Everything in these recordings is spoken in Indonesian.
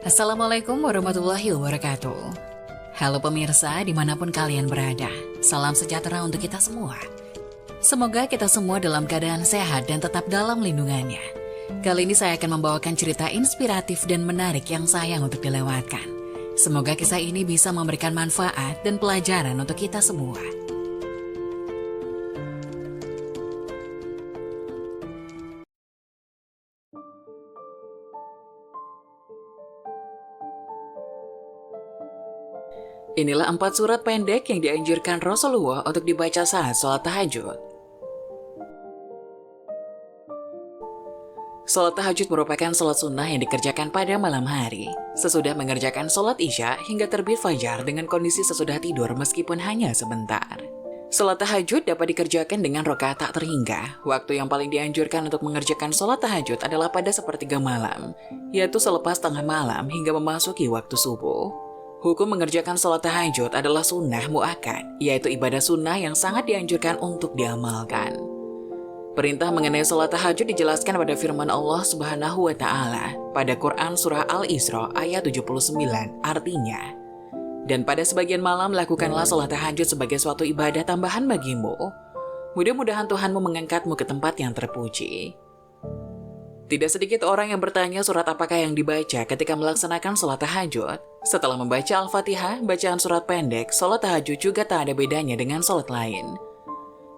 Assalamualaikum warahmatullahi wabarakatuh. Halo pemirsa dimanapun kalian berada, salam sejahtera untuk kita semua. Semoga kita semua dalam keadaan sehat dan tetap dalam lindungannya. Kali ini saya akan membawakan cerita inspiratif dan menarik yang sayang untuk dilewatkan. Semoga kisah ini bisa memberikan manfaat dan pelajaran untuk kita semua. Inilah 4 surat pendek yang dianjurkan Rasulullah untuk dibaca saat sholat tahajud. Sholat tahajud merupakan sholat sunnah yang dikerjakan pada malam hari, sesudah mengerjakan sholat isya hingga terbit fajar dengan kondisi sesudah tidur meskipun hanya sebentar. Sholat tahajud dapat dikerjakan dengan rakaat tak terhingga. Waktu yang paling dianjurkan untuk mengerjakan sholat tahajud adalah pada sepertiga malam, yaitu selepas tengah malam hingga memasuki waktu subuh. Hukum mengerjakan sholat tahajud adalah sunnah mu'akkad, yaitu ibadah sunnah yang sangat dianjurkan untuk diamalkan. Perintah mengenai sholat tahajud dijelaskan pada firman Allah Subhanahu wa Ta'ala pada Quran Surah Al-Isra ayat 79, artinya, "Dan pada sebagian malam lakukanlah sholat tahajud sebagai suatu ibadah tambahan bagimu. Mudah-mudahan Tuhanmu mengangkatmu ke tempat yang terpuji." Tidak sedikit orang yang bertanya surat apakah yang dibaca ketika melaksanakan sholat tahajud. Setelah membaca Al-Fatihah, bacaan surat pendek, sholat tahajud juga tak ada bedanya dengan sholat lain.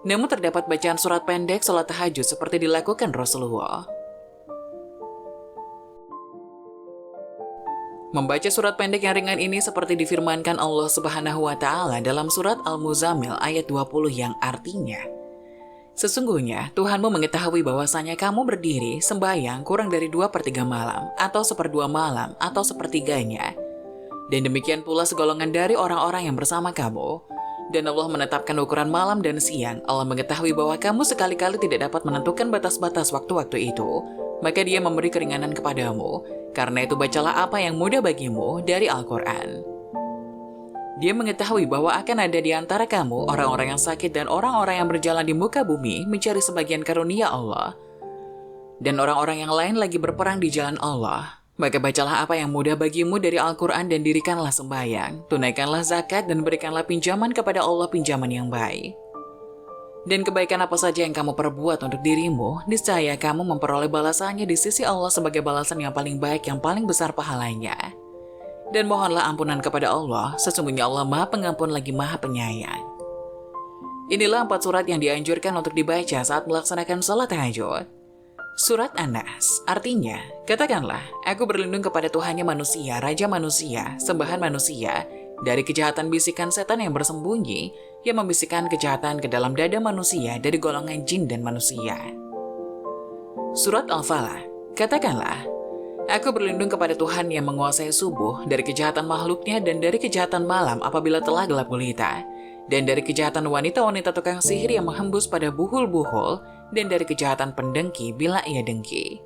Namun terdapat bacaan surat pendek sholat tahajud seperti dilakukan Rasulullah. Membaca surat pendek yang ringan ini seperti difirmankan Allah Subhanahu wa Ta'ala dalam surat Al-Muzammil ayat 20 yang artinya, "Sesungguhnya Tuhanmu mengetahui bahwasanya kamu berdiri sembahyang kurang dari 2/3 malam, atau 1/2 malam, atau sepertiganya. Dan demikian pula segolongan dari orang-orang yang bersama kamu. Dan Allah menetapkan ukuran malam dan siang. Allah mengetahui bahwa kamu sekali-kali tidak dapat menentukan batas-batas waktu-waktu itu. Maka Dia memberi keringanan kepadamu. Karena itu bacalah apa yang mudah bagimu dari Al-Quran. Dia mengetahui bahwa akan ada di antara kamu orang-orang yang sakit dan orang-orang yang berjalan di muka bumi mencari sebagian karunia Allah. Dan orang-orang yang lain lagi berperang di jalan Allah. Maka bacalah apa yang mudah bagimu dari Al-Quran dan dirikanlah sembahyang, tunaikanlah zakat dan berikanlah pinjaman kepada Allah pinjaman yang baik. Dan kebaikan apa saja yang kamu perbuat untuk dirimu, niscaya kamu memperoleh balasannya di sisi Allah sebagai balasan yang paling baik, yang paling besar pahalanya. Dan mohonlah ampunan kepada Allah, sesungguhnya Allah Maha Pengampun lagi Maha Penyayang." Inilah 4 surat yang dianjurkan untuk dibaca saat melaksanakan sholat tahajud. Surat An-Nas, artinya, katakanlah, aku berlindung kepada Tuhannya manusia, Raja manusia, sembahan manusia, dari kejahatan bisikan setan yang bersembunyi, yang membisikkan kejahatan ke dalam dada manusia dari golongan jin dan manusia. Surat Al-Falaq, katakanlah, aku berlindung kepada Tuhan yang menguasai subuh, dari kejahatan makhluknya dan dari kejahatan malam apabila telah gelap gulita, dan dari kejahatan wanita-wanita tukang sihir yang menghembus pada buhul-buhul, dan dari kejahatan pendengki bila ia dengki.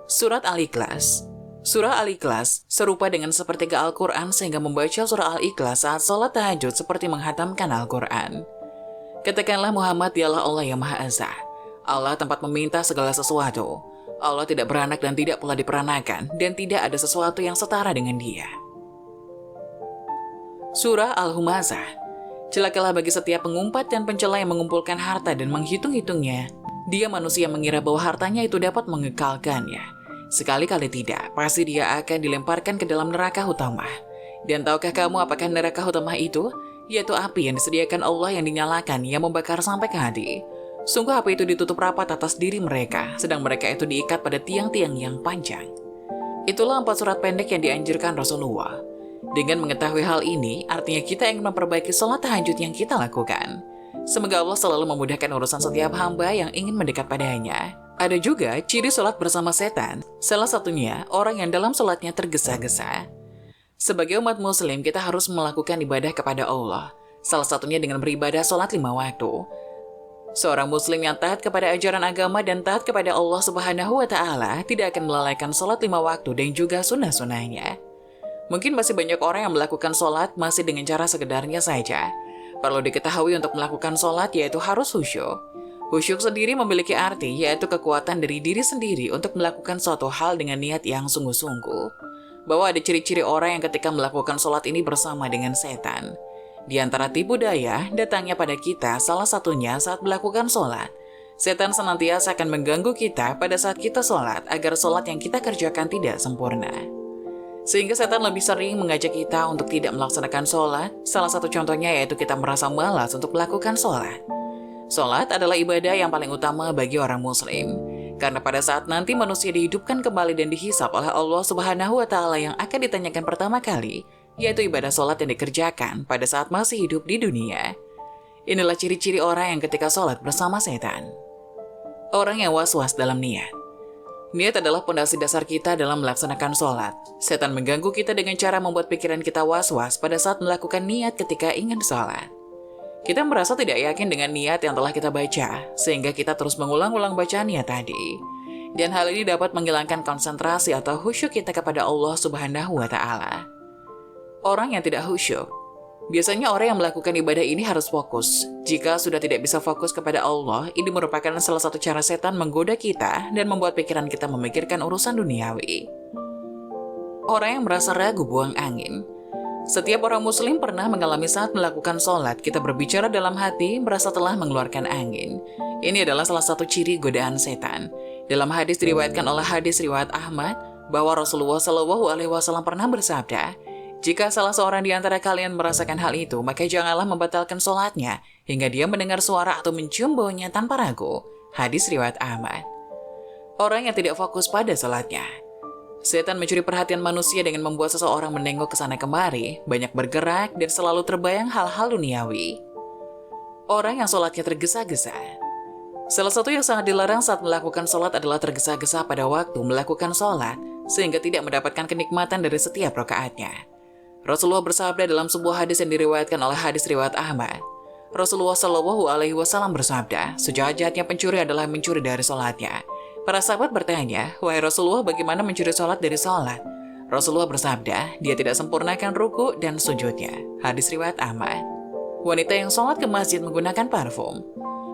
Surat Al-Ikhlas. Surah Al-Ikhlas serupa dengan sepertiga Al-Quran sehingga membaca surah Al-Ikhlas saat sholat tahajud seperti menghatamkan Al-Quran. Katakanlah Muhammad dialah Allah yang Maha Esa. Allah tempat meminta segala sesuatu. Allah tidak beranak dan tidak pula diperanakan, dan tidak ada sesuatu yang setara dengan Dia. Surah Al-Humazah. Celakalah bagi setiap pengumpat dan pencela yang mengumpulkan harta dan menghitung-hitungnya. Dia manusia mengira bahwa hartanya itu dapat mengekalkannya. Sekali-kali tidak, pasti dia akan dilemparkan ke dalam neraka hutamah. Dan tahukah kamu apakah neraka hutamah itu? Yaitu api yang disediakan Allah yang dinyalakan yang membakar sampai ke hati. Sungguh api itu ditutup rapat atas diri mereka, sedang mereka itu diikat pada tiang-tiang yang panjang. Itulah 4 surat pendek yang dianjurkan Rasulullah. Dengan mengetahui hal ini, artinya kita ingin memperbaiki sholat tahajud yang kita lakukan. Semoga Allah selalu memudahkan urusan setiap hamba yang ingin mendekat padanya. Ada juga ciri sholat bersama setan. Salah satunya, orang yang dalam sholatnya tergesa-gesa. Sebagai umat muslim, kita harus melakukan ibadah kepada Allah. Salah satunya dengan beribadah sholat 5 waktu. Seorang muslim yang taat kepada ajaran agama dan taat kepada Allah Subhanahu wa Ta'ala tidak akan melalaikan sholat 5 waktu dan juga sunnah-sunnahnya. Mungkin masih banyak orang yang melakukan sholat masih dengan cara sekedarnya saja. Perlu diketahui untuk melakukan sholat yaitu harus khusyuk. Khusyuk sendiri memiliki arti yaitu kekuatan dari diri sendiri untuk melakukan suatu hal dengan niat yang sungguh-sungguh. bahwa ada ciri-ciri orang yang ketika melakukan sholat ini bersama dengan setan. Di antara tipu daya datangnya pada kita salah satunya saat melakukan sholat. Setan senantiasa akan mengganggu kita pada saat kita sholat agar sholat yang kita kerjakan tidak sempurna. Sehingga setan lebih sering mengajak kita untuk tidak melaksanakan sholat. Salah satu contohnya yaitu kita merasa malas untuk melakukan sholat. Sholat adalah ibadah yang paling utama bagi orang muslim. Karena pada saat nanti manusia dihidupkan kembali dan dihisap oleh Allah Subhanahu wa Ta'ala yang akan ditanyakan pertama kali, yaitu ibadah sholat yang dikerjakan pada saat masih hidup di dunia. Inilah ciri-ciri orang yang ketika sholat bersama setan. Orang yang was-was dalam niat. Niat adalah pondasi dasar kita dalam melaksanakan sholat. Setan mengganggu kita dengan cara membuat pikiran kita was-was pada saat melakukan niat ketika ingin sholat. Kita merasa tidak yakin dengan niat yang telah kita baca, sehingga kita terus mengulang-ulang bacaan niat tadi. Dan hal ini dapat menghilangkan konsentrasi atau khusyuk kita kepada Allah Subhanahu wa Ta'ala. Orang yang tidak khusyuk. Biasanya orang yang melakukan ibadah ini harus fokus. Jika sudah tidak bisa fokus kepada Allah, ini merupakan salah satu cara setan menggoda kita dan membuat pikiran kita memikirkan urusan duniawi. Orang yang merasa ragu buang angin. Setiap orang muslim pernah mengalami saat melakukan sholat, kita berbicara dalam hati, merasa telah mengeluarkan angin. Ini adalah salah satu ciri godaan setan. Dalam hadis diriwayatkan oleh hadis riwayat Ahmad, bahwa Rasulullah SAW pernah bersabda, jika salah seorang di antara kalian merasakan hal itu, maka janganlah membatalkan sholatnya, hingga dia mendengar suara atau mencium baunya tanpa ragu. Hadis riwayat Ahmad. Orang yang tidak fokus pada sholatnya. Setan mencuri perhatian manusia dengan membuat seseorang menengok ke sana kemari, banyak bergerak, dan selalu terbayang hal-hal duniawi. Orang yang sholatnya tergesa-gesa. Salah satu yang sangat dilarang saat melakukan sholat adalah tergesa-gesa pada waktu melakukan sholat, sehingga tidak mendapatkan kenikmatan dari setiap rakaatnya. Rasulullah bersabda dalam sebuah hadis yang diriwayatkan oleh hadis riwayat Ahmad. Rasulullah SAW bersabda, sejahat-jahatnya pencuri adalah mencuri dari sholatnya. Para sahabat bertanya, wahai Rasulullah, bagaimana mencuri sholat dari sholat? Rasulullah bersabda, dia tidak sempurnakan ruku dan sujudnya. Hadis riwayat Ahmad. Wanita yang sholat ke masjid menggunakan parfum.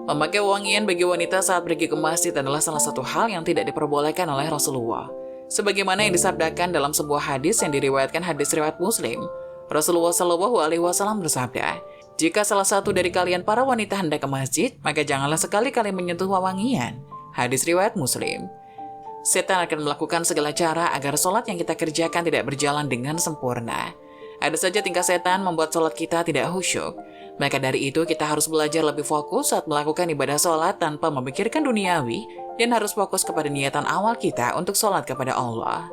Memakai wangian bagi wanita saat pergi ke masjid adalah salah satu hal yang tidak diperbolehkan oleh Rasulullah. Sebagaimana yang disabdakan dalam sebuah hadis yang diriwayatkan hadis riwayat Muslim, Rasulullah SAW bersabda, jika salah satu dari kalian para wanita hendak ke masjid, maka janganlah sekali-kali menyentuh wangian. Hadis riwayat Muslim. Setan akan melakukan segala cara agar sholat yang kita kerjakan tidak berjalan dengan sempurna. Ada saja tingkah setan membuat sholat kita tidak khusyuk. Maka dari itu kita harus belajar lebih fokus saat melakukan ibadah sholat tanpa memikirkan duniawi dan harus fokus kepada niatan awal kita untuk sholat kepada Allah.